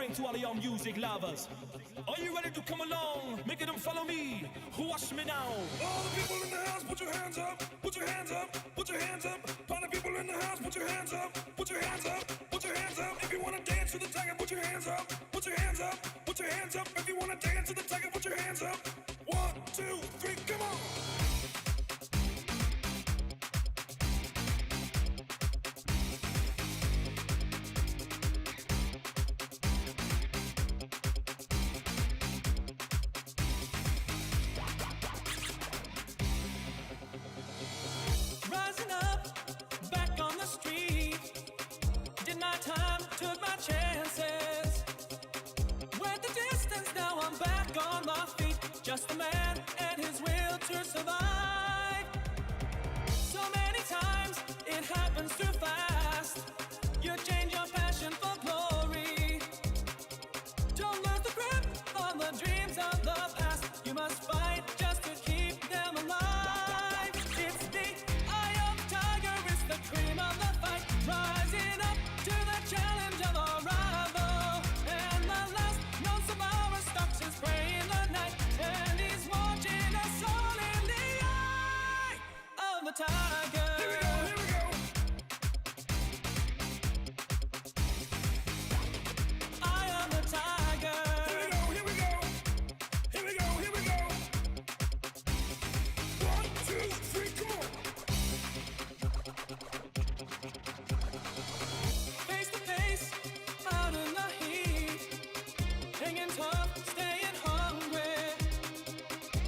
calling to all of your music lovers. Are you ready to come along? Make them follow me. Watch me now. All the people in the house, put your hands up. Put your hands up. Put your hands up. All the people in the house, put your hands up. Put your hands up. Put your hands up. If you wanna dance to the tiger, put your hands up. Put your hands up. Put your hands up. If you wanna dance to the tiger, put your hands up. 1, 2, 3, come on. Rising up, back on the street. Did my time, took my chances. Went the distance, now I'm back on my feet. Just a man and his will to survive. So many times, it happens too fast. You change your passion for glory. Don't lose the grip on the dreams of the past. You must fight just to keep them alive. It's the eye of the tiger, it's the cream of the fight. Rising up to the challenge of our rival. And the last known survivor stalks his prey in the night. And he's watching us all in the eye of the tiger. Here we go, here we go. Eye of the tiger. Here we go, here we go. Here we go, here we go. 1, 2, 3, come on. Face to face, out in the heat. Hanging tough, staying hungry.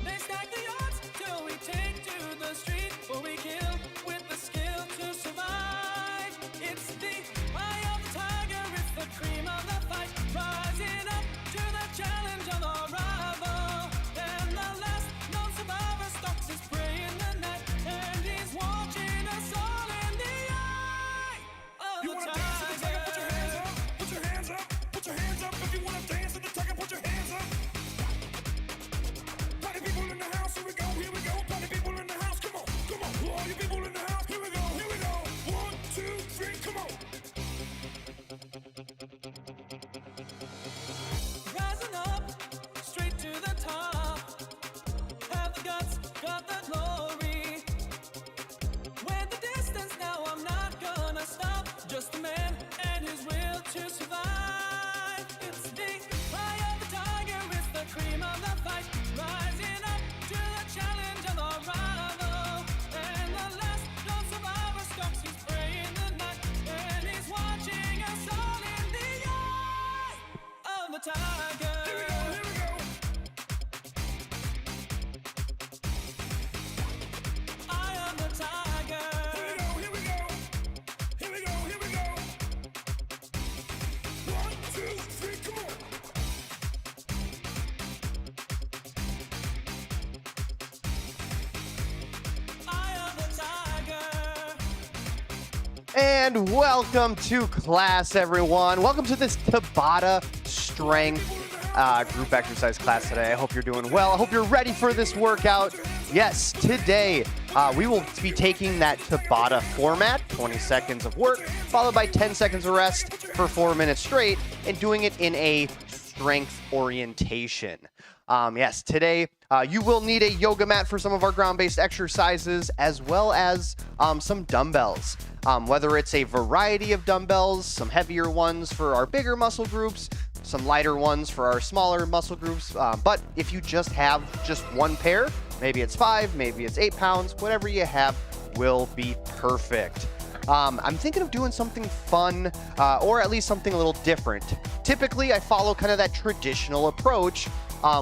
They stack the odds till we take to the street. For we kill with the skill to survive. It's the eye of the tiger, it's the cream of the fight. Rising up to the challenge of our rival. And the last known survivor stalks his prey in the night. And he's watching us all in the eye of You the wanna dance to the tiger, put your hands tiger. up. Put your hands up. Put your hands up. If you wanna dance to the tiger, put your hands up. Party people in the house, here we go, here we go. Party people in the house, come on, come on. All you people in the house, here we go, here we go. 1, 2, 3, come on. Rising up, straight to the top. Have the guts, got the glory. Went the distance, now I'm not gonna stop. Just a man and his will to survive. It's the eye of the tiger, it's the cream of the fight. Rising up to the challenge of our rival. And the last known survivor stalks his prey in the night. And he's watching us all in the eye of the tiger. Here we go, here we go. Eye of the tiger. Here we go, here we go. Here we go, here we go. 1, 2, 3, come on. Eye of the tiger. And welcome to class, everyone. Welcome to this Tabata strength group exercise class today. I hope you're doing well. I hope you're ready for this workout. Yes, today we will be taking that Tabata format, 20 seconds of work, followed by 10 seconds of rest for 4 minutes straight, and doing it in a strength orientation. Yes, today you will need a yoga mat for some of our ground-based exercises, as well as some dumbbells. Whether it's a variety of dumbbells, some heavier ones for our bigger muscle groups, some lighter ones for our smaller muscle groups. But if you just have just one pair, maybe it's 5, maybe it's 8 pounds, whatever you have will be perfect. I'm thinking of doing something fun, or at least something a little different. Typically, I follow kind of that traditional approach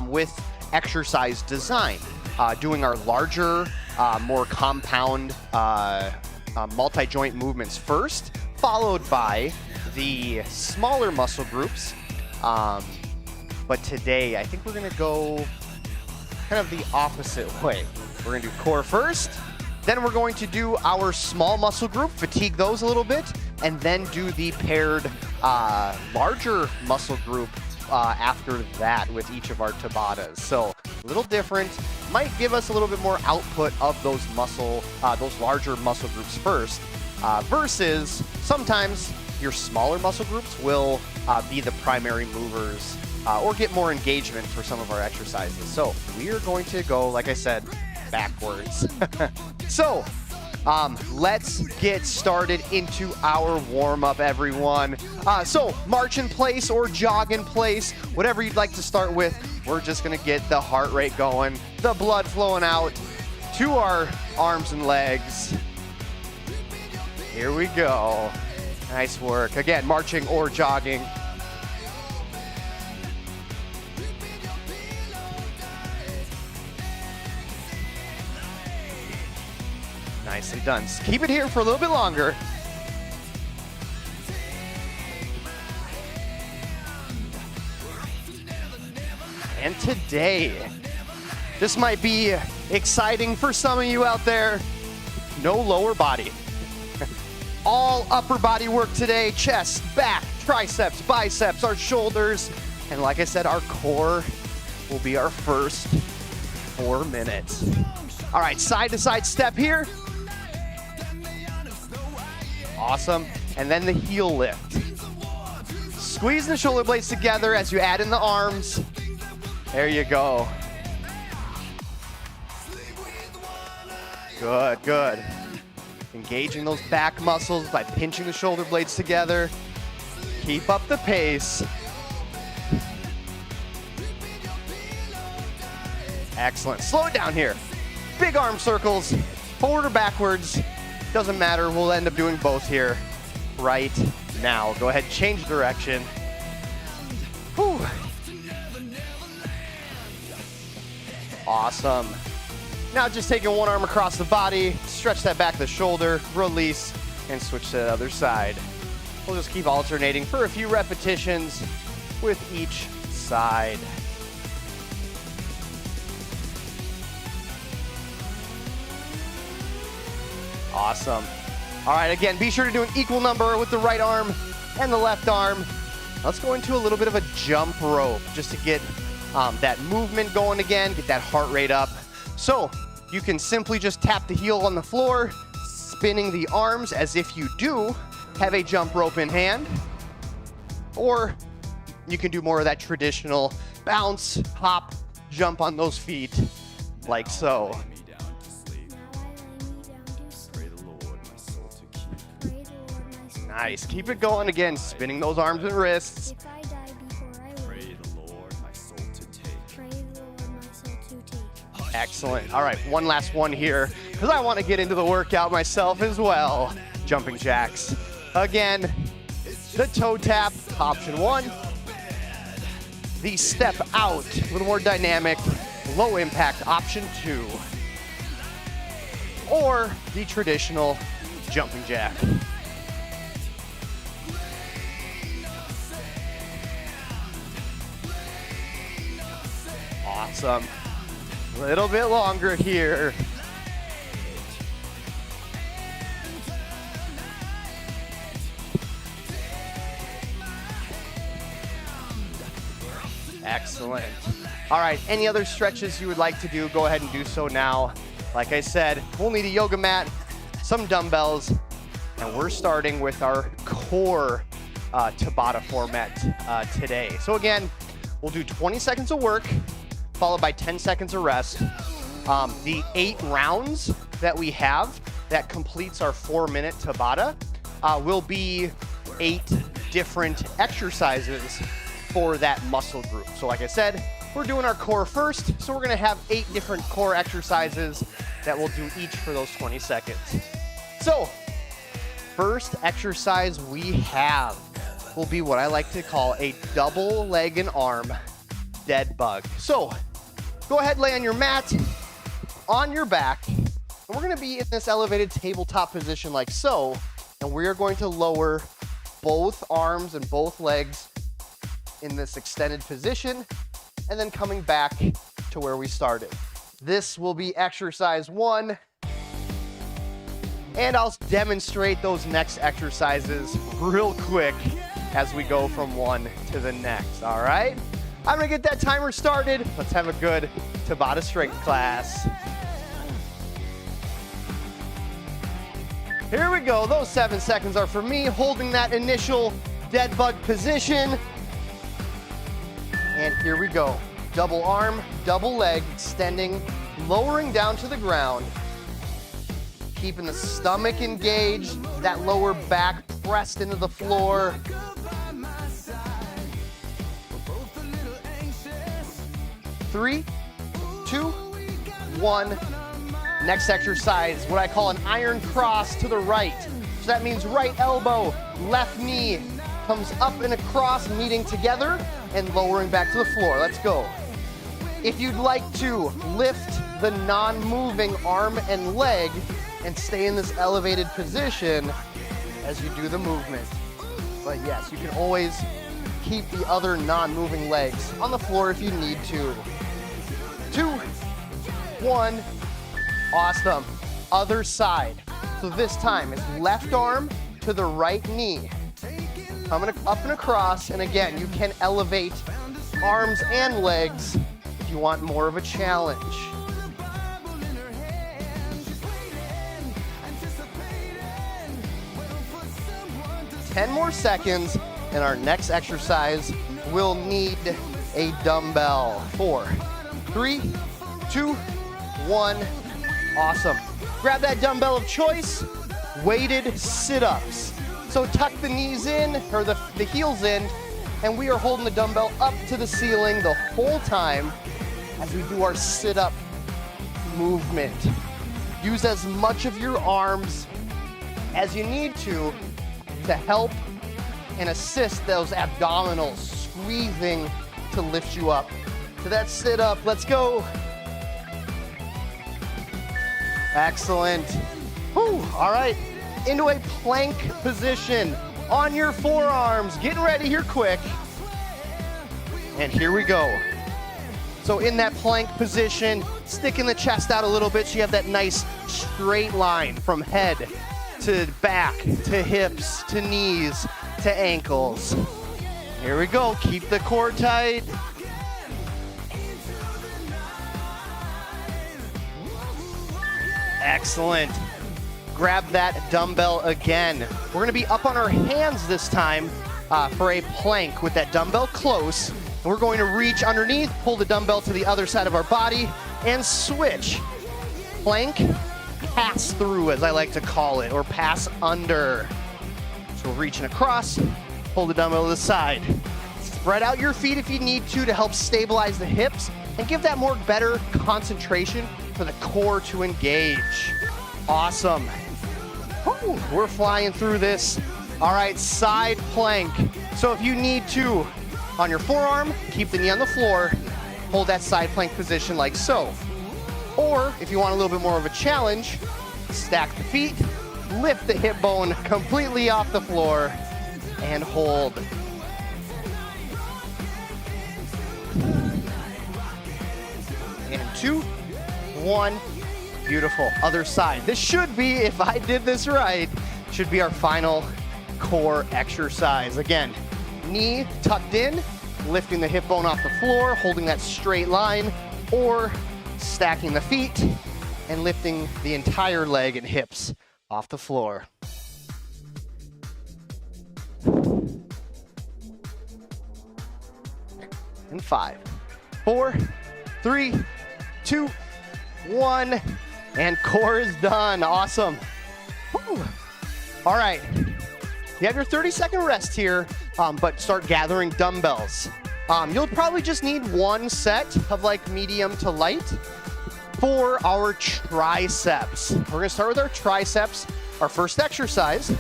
with exercise design, doing our larger, more compound multi-joint movements first, followed by the smaller muscle groups. But today, I think we're going to go kind of the opposite way. We're going to do core first, then we're going to do our small muscle group, fatigue those a little bit, and then do the paired larger muscle group after that with each of our Tabatas. So a little different, might give us a little bit more output of those larger muscle groups first, versus sometimes your smaller muscle groups will be the primary movers or get more engagement for some of our exercises. So we are going to go, like I said, backwards. So let's get started into our warm-up, everyone. So march in place or jog in place, whatever you'd like to start with. We're just gonna get the heart rate going, the blood flowing out to our arms and legs. Here we go. Nice work. Again, marching or jogging. Nicely done. Just keep it here for a little bit longer. And today, this might be exciting for some of you out there. No lower body. All upper body work today. Chest, back, triceps, biceps, our shoulders. And like I said, our core will be our first 4 minutes. All right, side to side step here. Awesome. And then the heel lift. Squeeze the shoulder blades together as you add in the arms. There you go. Good, good. Engaging those back muscles by pinching the shoulder blades together. Keep up the pace. Excellent. Slow it down here. Big arm circles, forward or backwards. Doesn't matter, we'll end up doing both here right now. Go ahead, change direction. Whew. Awesome. Now just taking one arm across the body, stretch that back of the shoulder, release, and switch to the other side. We'll just keep alternating for a few repetitions with each side. Awesome. All right, again, be sure to do an equal number with the right arm and the left arm. Let's go into a little bit of a jump rope just to get that movement going again, get that heart rate up. So you can simply just tap the heel on the floor, spinning the arms as if you do have a jump rope in hand. Or you can do more of that traditional bounce, hop, jump on those feet like so. Nice. Keep it going again, spinning those arms and wrists. If I die before I live, Pray the Lord my soul to take. pray the Lord my soul to take. Excellent. All right, one last one here, because I want to get into the workout myself as well. Jumping jacks. Again, the toe tap, option 1. The step out, a little more dynamic, low impact, option 2. Or the traditional jumping jack. Awesome. A little bit longer here. Excellent. All right, any other stretches you would like to do, go ahead and do so now. Like I said, we'll need a yoga mat, some dumbbells, and we're starting with our core Tabata format today. So again, we'll do 20 seconds of work, followed by 10 seconds of rest. The 8 rounds that we have that completes our 4-minute Tabata will be 8 different exercises for that muscle group. So like I said, we're doing our core first, so we're gonna have 8 different core exercises that we'll do each for those 20 seconds. So, first exercise we have will be what I like to call a double leg and arm dead bug. So, go ahead, lay on your mat, on your back, and we're gonna be in this elevated tabletop position like so, and we are going to lower both arms and both legs in this extended position, and then coming back to where we started. This will be exercise 1, and I'll demonstrate those next exercises real quick as we go from one to the next, all right? I'm gonna get that timer started. Let's have a good Tabata strength class. Here we go. Those 7 seconds are for me, holding that initial dead bug position. And here we go. Double arm, double leg, extending, lowering down to the ground. Keeping the stomach engaged, that lower back pressed into the floor. Three, two, one. Next exercise, what I call an iron cross to the right. So that means right elbow, left knee comes up and across, meeting together and lowering back to the floor. Let's go. If you'd like to lift the non-moving arm and leg and stay in this elevated position as you do the movement. But yes, you can always keep the other non-moving legs on the floor if you need to. 2, 1, awesome. Other side. So this time it's left arm to the right knee. Coming up and across, and again, you can elevate arms and legs if you want more of a challenge. Ten more seconds, and our next exercise will need a dumbbell. 4, 3, 2, 1. Awesome. Grab that dumbbell of choice, weighted sit-ups. So tuck the knees in, or the heels in, and we are holding the dumbbell up to the ceiling the whole time as we do our sit-up movement. Use as much of your arms as you need to help and assist those abdominals, squeezing to lift you up to that sit-up. Let's go. Excellent. Whew. All right, into a plank position on your forearms. Getting ready here quick. And here we go. So in that plank position, sticking the chest out a little bit so you have that nice straight line from head to back, to hips, to knees, to ankles. Here we go. Keep the core tight. Excellent. Grab that dumbbell again. We're gonna be up on our hands this time for a plank with that dumbbell close. And we're going to reach underneath, pull the dumbbell to the other side of our body, and switch. Plank, pass through, as I like to call it, or pass under. So we're reaching across, pull the dumbbell to the side. Spread out your feet if you need to help stabilize the hips and give that more better concentration for the core to engage. Awesome. Woo, we're flying through this. All right, side plank. So if you need to, on your forearm, keep the knee on the floor, hold that side plank position like so. Or if you want a little bit more of a challenge, stack the feet, lift the hip bone completely off the floor, and hold. And 2, 1, beautiful. Other side. This should be, if I did this right, should be our final core exercise. Again, knee tucked in, lifting the hip bone off the floor, holding that straight line, or stacking the feet and lifting the entire leg and hips off the floor. And 5, 4, 3, 2, 1, and core is done. Awesome. Woo. All right, you have your 30-second rest here, but start gathering dumbbells. You'll probably just need one set of like medium to light for our triceps. We're gonna start with our triceps. Our first exercise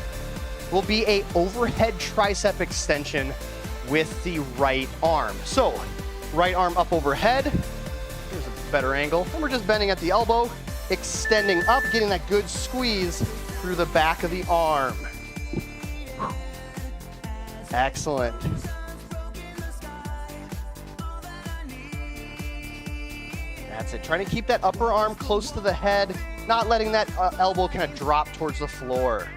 will be a overhead tricep extension with the right arm. So, right arm up overhead. Here's a better angle. And we're just bending at the elbow, extending up, getting that good squeeze through the back of the arm. Excellent. That's it. Trying to keep that upper arm close to the head, not letting that elbow kind of drop towards the floor.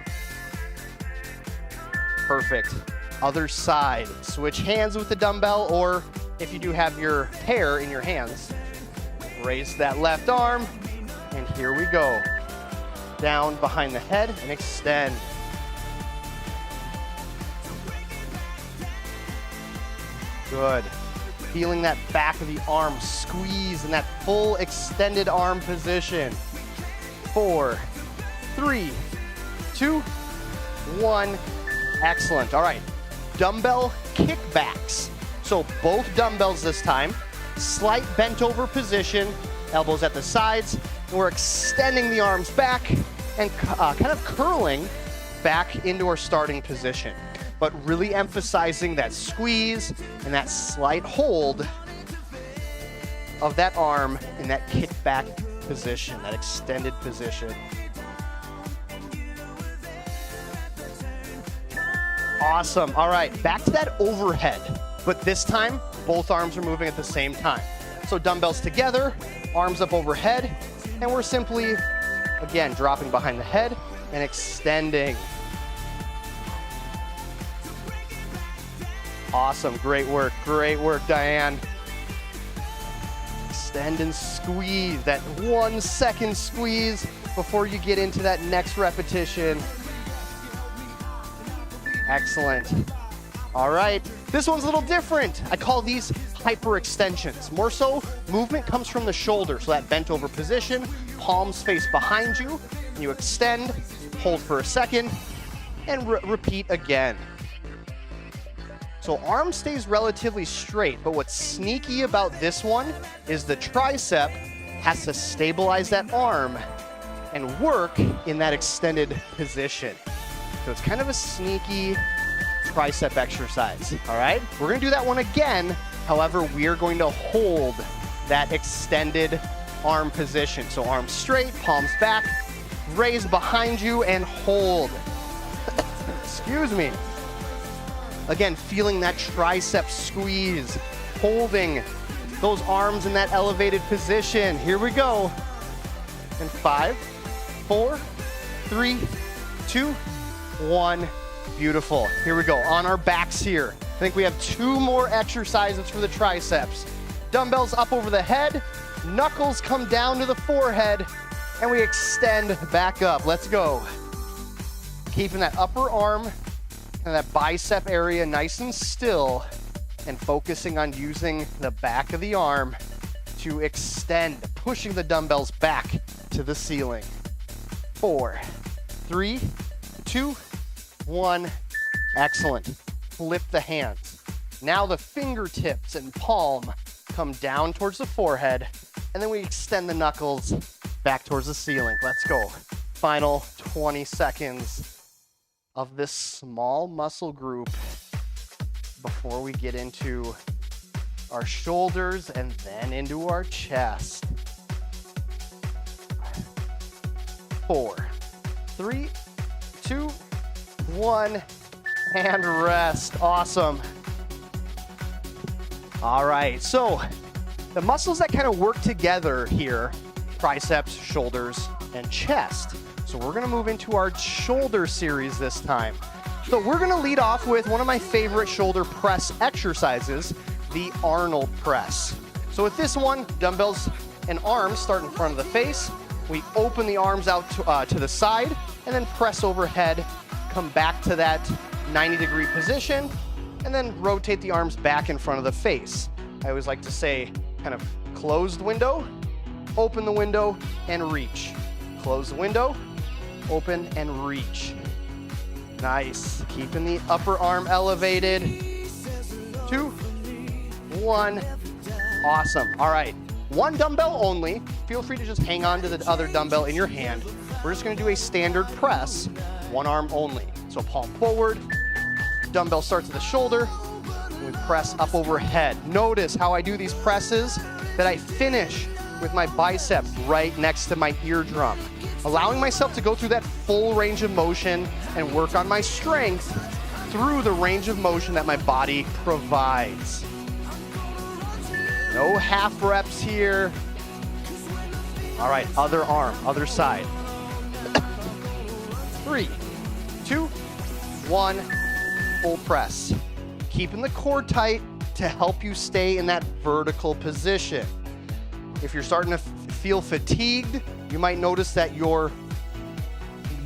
Perfect. Other side. Switch hands with the dumbbell, or if you do have your pair in your hands, raise that left arm, and here we go. down behind the head and extend. Good. Feeling that back of the arm squeeze in that full extended arm position. 4, 3, 2, 1. Excellent. All right. Dumbbell kickbacks. So both dumbbells this time. Slight bent over position, elbows at the sides. And we're extending the arms back and kind of curling back into our starting position, but really emphasizing that squeeze and that slight hold of that arm in that kickback position, that extended position. Awesome. All right, back to that overhead, but this time both arms are moving at the same time. So dumbbells together, arms up overhead, and we're simply, again, dropping behind the head and extending. Awesome, great work, Diane. Extend and squeeze, that 1 second squeeze before you get into that next repetition. Excellent. All right, this one's a little different. I call these hyperextensions. More so, movement comes from the shoulder, so that bent over position, palms face behind you, and you extend, hold for a second, and repeat again. So arm stays relatively straight, but what's sneaky about this one is the tricep has to stabilize that arm and work in that extended position. So it's kind of a sneaky tricep exercise, all right? We're gonna do that one again. However, we are going to hold that extended arm position. So arms straight, palms back, raise behind you and hold. Excuse me. Again, feeling that tricep squeeze, holding those arms in that elevated position. Here we go. And 5, 4, 3, 2, 1. Beautiful. Here we go. On our backs here. I think we have 2 more exercises for the triceps. Dumbbells up over the head, knuckles come down to the forehead, and we extend back up. Let's go. Keeping that upper arm and that bicep area nice and still, and focusing on using the back of the arm to extend, pushing the dumbbells back to the ceiling. 4, 3, 2, 1. Excellent. Flip the hands. Now the fingertips and palm come down towards the forehead, and then we extend the knuckles back towards the ceiling. Let's go. Final 20 seconds of this small muscle group before we get into our shoulders and then into our chest. 4, 3, 2, 1, and rest. Awesome. All right, so the muscles that kind of work together here, triceps, shoulders, and chest. So we're gonna move into our shoulder series this time. So we're gonna lead off with one of my favorite shoulder press exercises, the Arnold press. So with this one, dumbbells and arms start in front of the face. We open the arms out to the side and then press overhead, come back to that 90-degree position, and then rotate the arms back in front of the face. I always like to say kind of closed window, open the window, and reach. Close the window, open, and reach. Nice. Keeping the upper arm elevated. 2, 1. Awesome. All right. 1 dumbbell only. Feel free to just hang on to the other dumbbell in your hand. We're just going to do a standard press, 1 arm only. So palm forward, dumbbell starts at the shoulder, and we press up overhead. Notice how I do these presses, that I finish with my bicep right next to my eardrum, allowing myself to go through that full range of motion and work on my strength through the range of motion that my body provides. No half reps here. All right, other arm, other side. 3, 2, 1, full press. Keeping the core tight to help you stay in that vertical position. If you're starting to feel fatigued, you might notice that your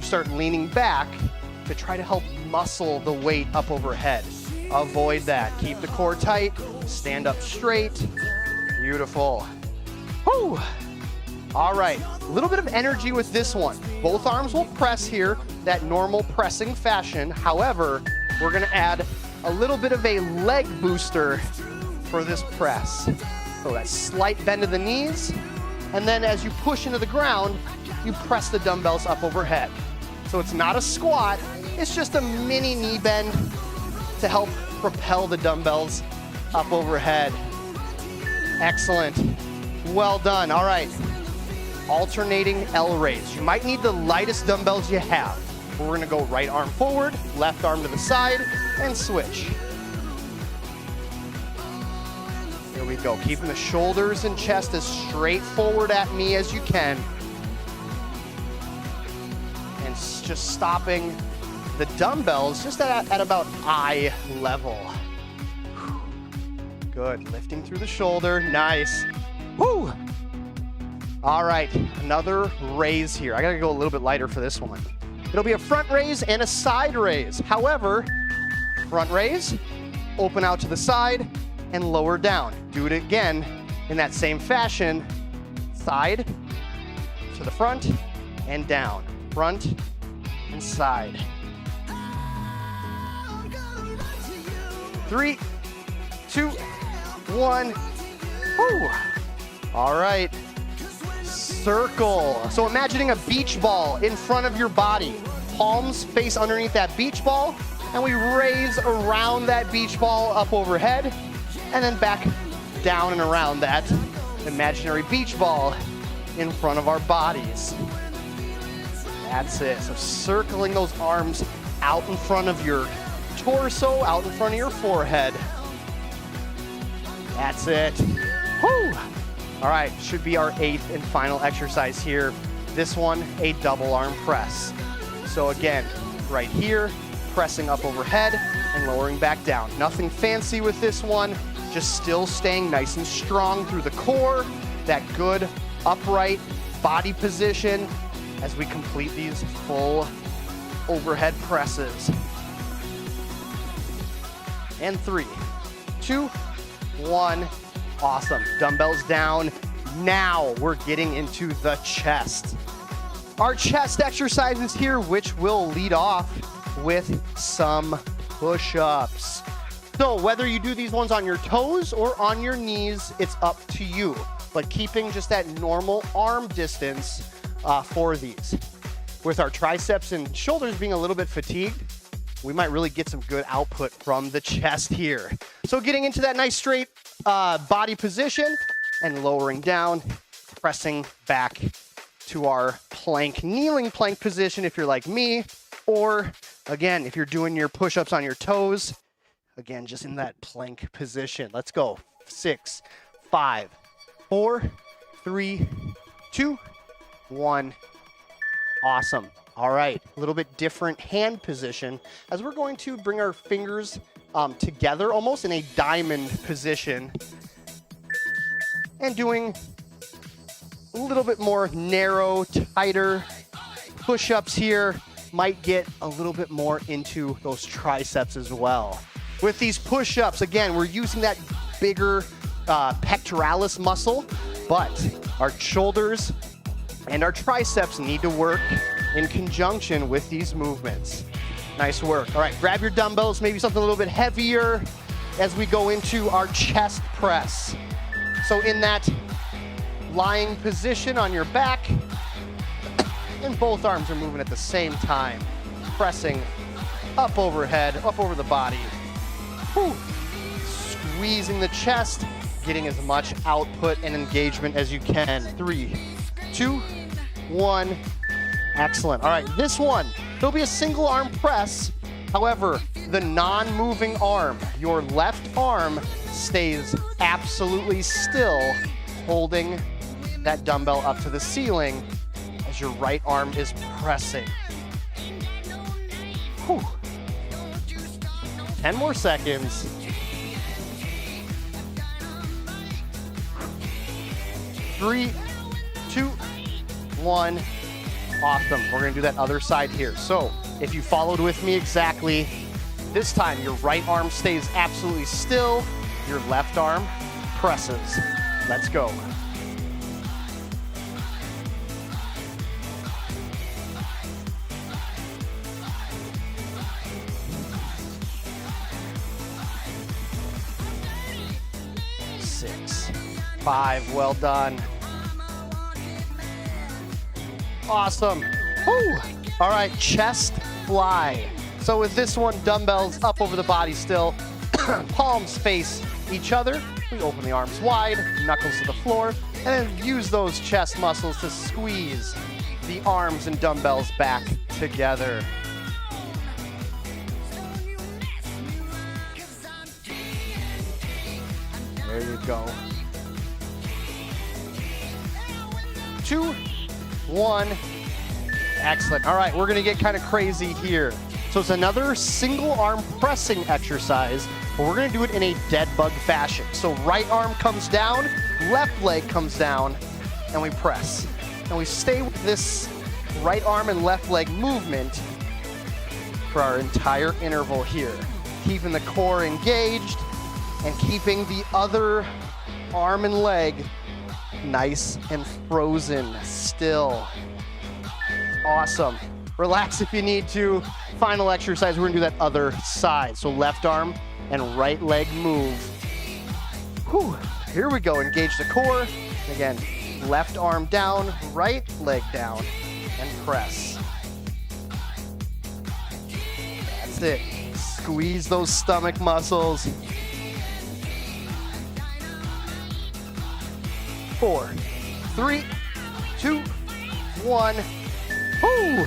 start leaning back to try to help muscle the weight up overhead. Avoid that. Keep the core tight. Stand up straight. Beautiful. Whew. All right, a little bit of energy with this one. Both arms will press here, that normal pressing fashion. However, we're gonna add a little bit of a leg booster for this press. So that slight bend of the knees, and then as you push into the ground, you press the dumbbells up overhead. So it's not a squat, it's just a mini knee bend to help propel the dumbbells up overhead. Excellent. Well done. All right. Alternating L raise. You might need the lightest dumbbells you have. We're gonna go right arm forward, left arm to the side, and switch. Here we go. Keeping the shoulders and chest as straight forward at me as you can. And just stopping the dumbbells just at about eye level. Good. Lifting through the shoulder. Nice. Woo! All right, another raise here. I gotta go a little bit lighter for this one. It'll be a front raise and a side raise. However, front raise, open out to the side, and lower down. Do it again in that same fashion. Side to the front and down. Front and side. 3, 2, 1. Woo! All right. Circle. So imagining a beach ball in front of your body. Palms face underneath that beach ball, and we raise around that beach ball up overhead, and then back down and around that imaginary beach ball in front of our bodies. That's it. So circling those arms out in front of your torso, out in front of your forehead. That's it. Whew. All right, should be our 8th and final exercise here. This one, a double arm press. So again, right here, pressing up overhead and lowering back down. Nothing fancy with this one, just still staying nice and strong through the core, that good upright body position as we complete these full overhead presses. And 3, 2, 1. Awesome. Dumbbells down. Now we're getting into the chest. Our chest exercises here, which will lead off with some push-ups. So whether you do these ones on your toes or on your knees, it's up to you. But keeping just that normal arm distance for these. With our triceps and shoulders being a little bit fatigued, we might really get some good output from the chest here. So getting into that nice straight body position and lowering down, pressing back to our plank, kneeling plank position if you're like me, or again, if you're doing your push-ups on your toes, again, just in that plank position. Let's go. 6, 5, 4, 3, 2, 1. Awesome. All right, a little bit different hand position as we're going to bring our fingers together almost in a diamond position and doing a little bit more narrow, tighter push-ups here. Might get a little bit more into those triceps as well. With these push-ups, again, we're using that bigger pectoralis muscle, but our shoulders and our triceps need to work in conjunction with these movements. Nice work. All right, grab your dumbbells, maybe something a little bit heavier as we go into our chest press. So in that lying position on your back, and both arms are moving at the same time, pressing up overhead, up over the body. Whew. Squeezing the chest, getting as much output and engagement as you can. 3, 2, 1. Excellent. All right, this one, there'll be a single arm press. However, the non-moving arm, your left arm, stays absolutely still, holding that dumbbell up to the ceiling as your right arm is pressing. Whew. 10 more seconds. 3, 2, 1. Awesome. We're going to do that other side here. So if you followed with me exactly, this time your right arm stays absolutely still. Your left arm presses. Let's go. Six, 5, well done. Awesome. Woo. All right, chest fly. So with this one, dumbbells up over the body still, palms face each other. We open the arms wide, knuckles to the floor, and then use those chest muscles to squeeze the arms and dumbbells back together. There you go. 2, 1. Excellent. All right, we're gonna get kind of crazy here. So it's another single arm pressing exercise, but we're gonna do it in a dead bug fashion. So right arm comes down, left leg comes down, and we press. And we stay with this right arm and left leg movement for our entire interval here. Keeping the core engaged and keeping the other arm and leg nice and frozen still. Awesome. Relax if you need to. Final exercise, we're gonna do that other side. So left arm and right leg move. Whew. Here we go, engage the core. Again, left arm down, right leg down, and press. That's it. Squeeze those stomach muscles. 4, 3, 2, 1. Woo!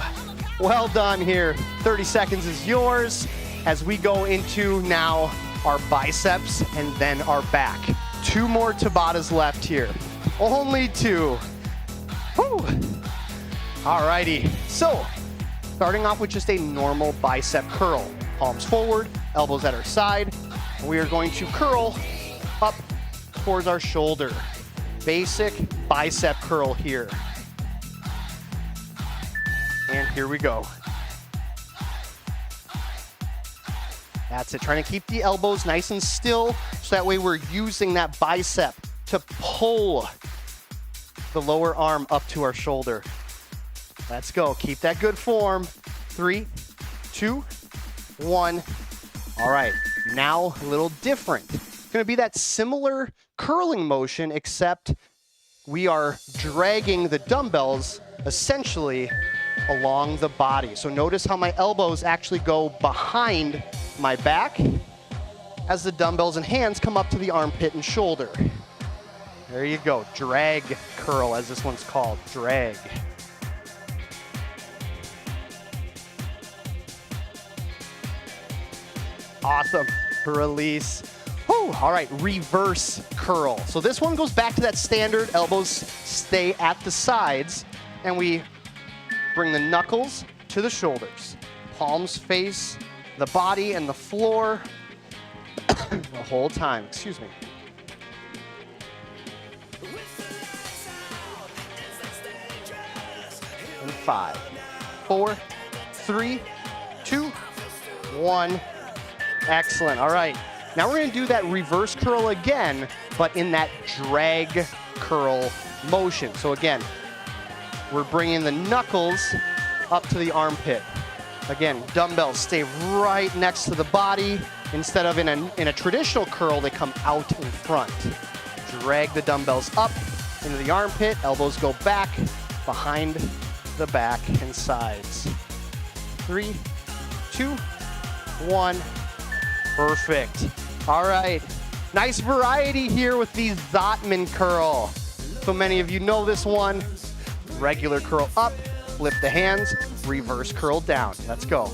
Well done here. 30 seconds is yours as we go into now our biceps and then our back. 2 more Tabatas left here. Only 2. Woo! All righty. So, starting off with just a normal bicep curl. Palms forward, elbows at our side. We are going to curl up towards our shoulder. Basic bicep curl here. And here we go. That's it. Trying to keep the elbows nice and still so that way we're using that bicep to pull the lower arm up to our shoulder. Let's go. Keep that good form. 3, 2, 1. All right. Now a little different. It's going to be that similar curling motion, except we are dragging the dumbbells essentially along the body. So notice how my elbows actually go behind my back as the dumbbells and hands come up to the armpit and shoulder. There you go. Drag curl, as this one's called. Drag. Awesome. Release. Whew. All right, reverse curl. So this one goes back to that standard. Elbows stay at the sides, and we bring the knuckles to the shoulders. Palms face the body and the floor the whole time. Excuse me. And 5, 4, 3, 2, 1. Excellent. All right. Now we're going to do that reverse curl again, but in that drag curl motion. So again, we're bringing the knuckles up to the armpit. Again, dumbbells stay right next to the body. Instead of in a traditional curl, they come out in front. Drag the dumbbells up into the armpit. Elbows go back, behind the back and sides. 3, 2, 1. Perfect. All right. Nice variety here with the Zotman curl. So many of you know this one. Regular curl up, lift the hands, reverse curl down. Let's go.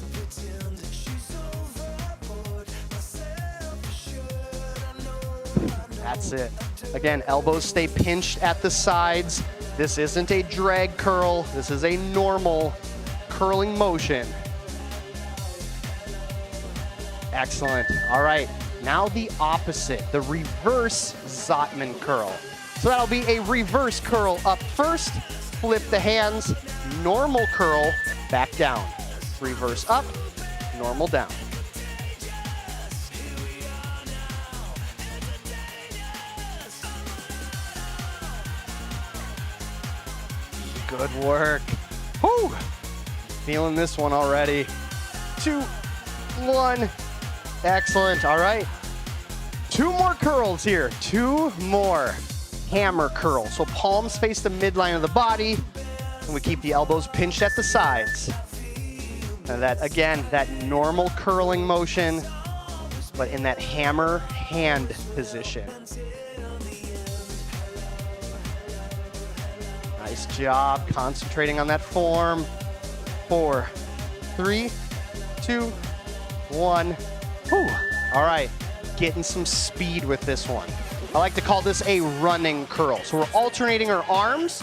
That's it. Again, elbows stay pinched at the sides. This isn't a drag curl. This is a normal curling motion. Excellent. All right. Now the opposite, the reverse Zotman curl. So that'll be a reverse curl up first, flip the hands, normal curl, back down. Reverse up, normal down. Good work. Whew. Feeling this one already. 2, 1. Excellent. All right. 2 more curls here. 2 more. Hammer curl. So palms face the midline of the body, and we keep the elbows pinched at the sides. And that, again, that normal curling motion, but in that hammer hand position. Nice job concentrating on that form. 4, 3, 2, 1. Whew. All right, getting some speed with this one. I like to call this a running curl. So we're alternating our arms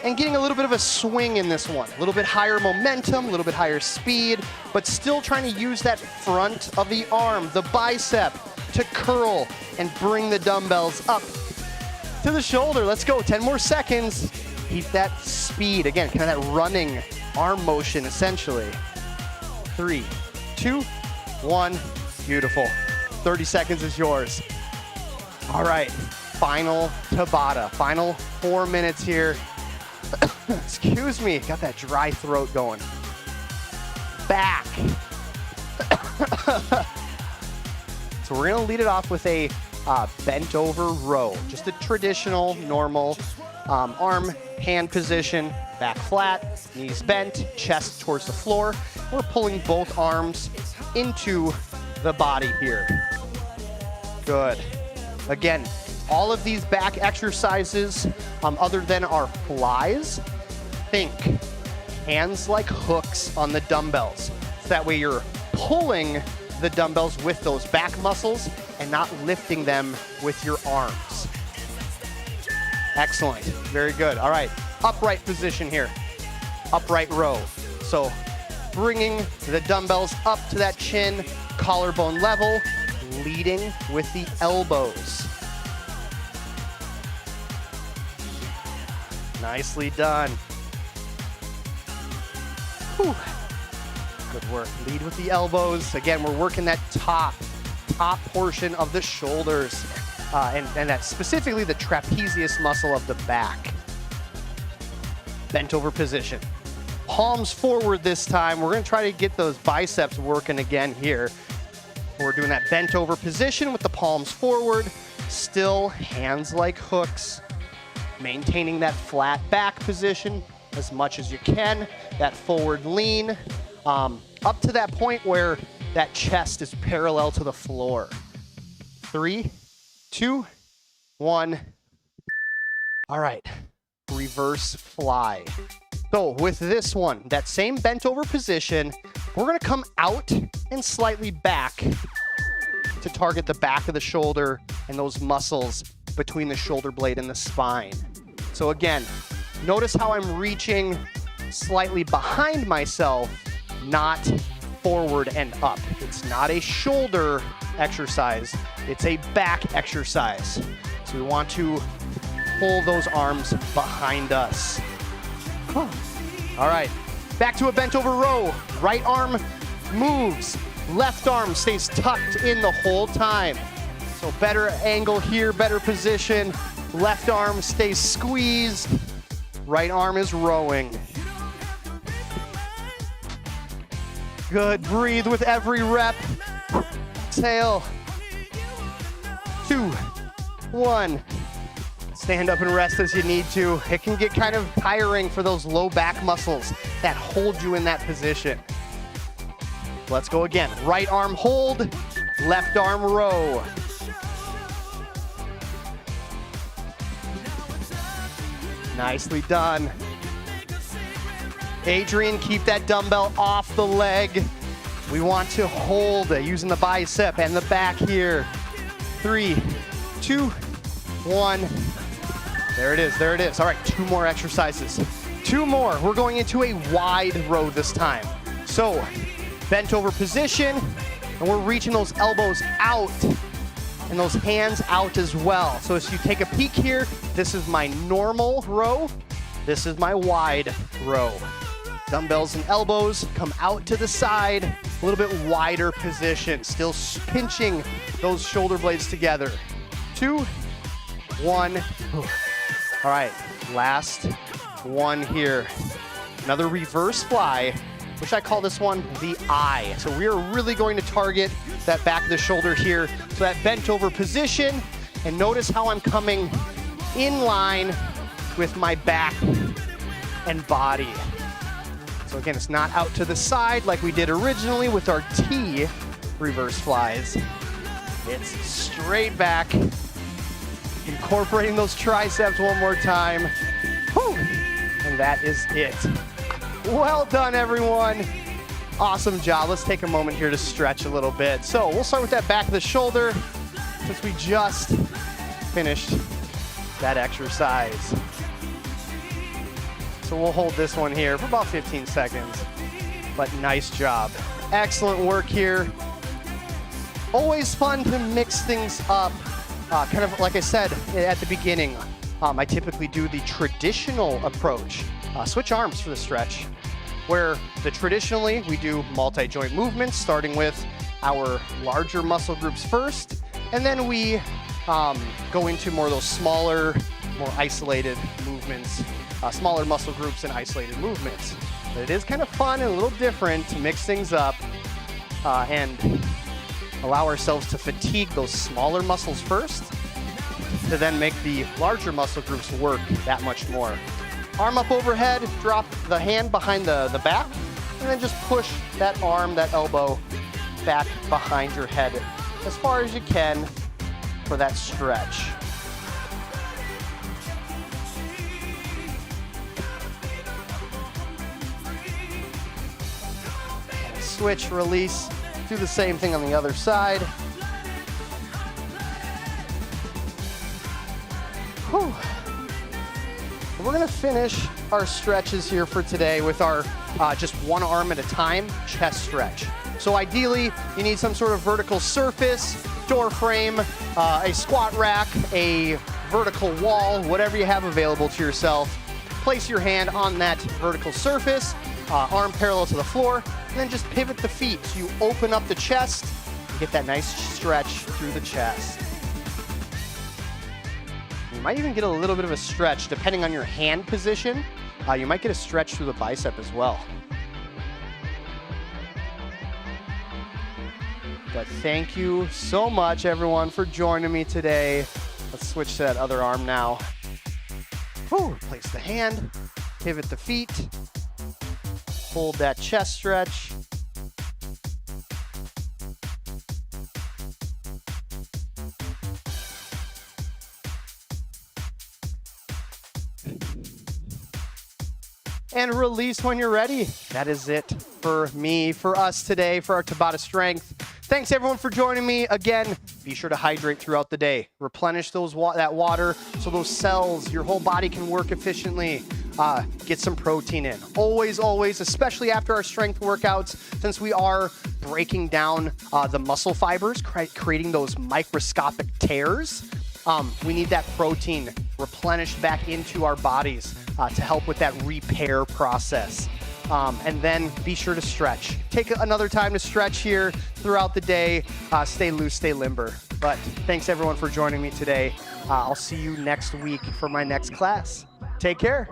and getting a little bit of a swing in this one. A little bit higher momentum, a little bit higher speed, but still trying to use that front of the arm, the bicep, to curl and bring the dumbbells up to the shoulder. Let's go, 10 more seconds. Keep that speed. Again, kind of that running arm motion, essentially. 3, 2, 1. Beautiful. 30 seconds is yours. All right, final Tabata. Final 4 minutes here. Excuse me, got that dry throat going. Back. So we're gonna lead it off with a bent over row. Just a traditional, normal arm, hand position, back flat, knees bent, chest towards the floor. We're pulling both arms into the body here. Good. Again, all of these back exercises, other than our flies, think hands like hooks on the dumbbells. So that way you're pulling the dumbbells with those back muscles and not lifting them with your arms. Excellent. Very good. All right. Upright position here. Upright row. So bringing the dumbbells up to that chin, collarbone level, leading with the elbows. Nicely done. Whew. Good work. Lead with the elbows. Again, we're working that top portion of the shoulders, and that's specifically the trapezius muscle of the back. Bent over position. Palms forward this time. We're going to try to get those biceps working again here. We're doing that bent over position with the palms forward. Still hands like hooks. Maintaining that flat back position as much as you can. That forward lean. Up to that point where that chest is parallel to the floor. 3, 2, 1. All right, reverse fly. So with this one, that same bent over position, we're gonna come out and slightly back to target the back of the shoulder and those muscles between the shoulder blade and the spine. So again, notice how I'm reaching slightly behind myself, not forward and up. It's not a shoulder exercise, it's a back exercise. So we want to pull those arms behind us. All right, back to a bent over row. Right arm moves, left arm stays tucked in the whole time. So better angle here, better position. Left arm stays squeezed, right arm is rowing. Good, breathe with every rep. Exhale. 2, 1. Stand up and rest as you need to. It can get kind of tiring for those low back muscles that hold you in that position. Let's go again. Right arm hold, left arm row. Nicely done. Adrian, keep that dumbbell off the leg. We want to hold using the bicep and the back here. 3, 2, 1. There it is, there it is. All right, 2 more exercises. 2 more. We're going into a wide row this time. So, bent over position, and we're reaching those elbows out and those hands out as well. So as you take a peek here, this is my normal row. This is my wide row. Dumbbells and elbows come out to the side, a little bit wider position, still pinching those shoulder blades together. 2, 1. All right, last one here. Another reverse fly, which I call this one the eye. So we are really going to target that back of the shoulder here. So that bent over position, and notice how I'm coming in line with my back and body. So again, it's not out to the side like we did originally with our T reverse flies. It's straight back, incorporating those triceps one more time. Whew. And that is it. Well done, everyone. Awesome job. Let's take a moment here to stretch a little bit. So we'll start with that back of the shoulder since we just finished that exercise. So we'll hold this one here for about 15 seconds, but nice job. Excellent work here. Always fun to mix things up. Kind of like I said at the beginning, I typically do the traditional approach. Switch arms for the stretch, where traditionally we do multi-joint movements, starting with our larger muscle groups first, and then we go into more of those smaller, more isolated movements, smaller muscle groups and isolated movements. But it is kind of fun and a little different to mix things up and allow ourselves to fatigue those smaller muscles first, to then make the larger muscle groups work that much more. Arm up overhead, drop the hand behind the back, and then just push that arm, that elbow back behind your head as far as you can for that stretch. Switch, release, do the same thing on the other side. Whew. We're gonna finish our stretches here for today with our just one arm at a time chest stretch. So ideally, you need some sort of vertical surface, door frame, a squat rack, a vertical wall, whatever you have available to yourself. Place your hand on that vertical surface, arm parallel to the floor, and then just pivot the feet so you open up the chest and get that nice stretch through the chest. You might even get a little bit of a stretch depending on your hand position. You might get a stretch through the bicep as well. But thank you so much, everyone, for joining me today. Let's switch to that other arm now. Whew, place the hand, pivot the feet, hold that chest stretch. And release when you're ready. That is it for me, for us today, for our Tabata strength. Thanks everyone for joining me. Again, be sure to hydrate throughout the day. Replenish that water so those cells, your whole body can work efficiently. Get some protein in. Always, always, especially after our strength workouts, since we are breaking down the muscle fibers, creating those microscopic tears, we need that protein replenished back into our bodies to help with that repair process. And then be sure to stretch. Take another time to stretch here throughout the day. Stay loose, stay limber. But thanks everyone for joining me today. I'll see you next week for my next class. Take care.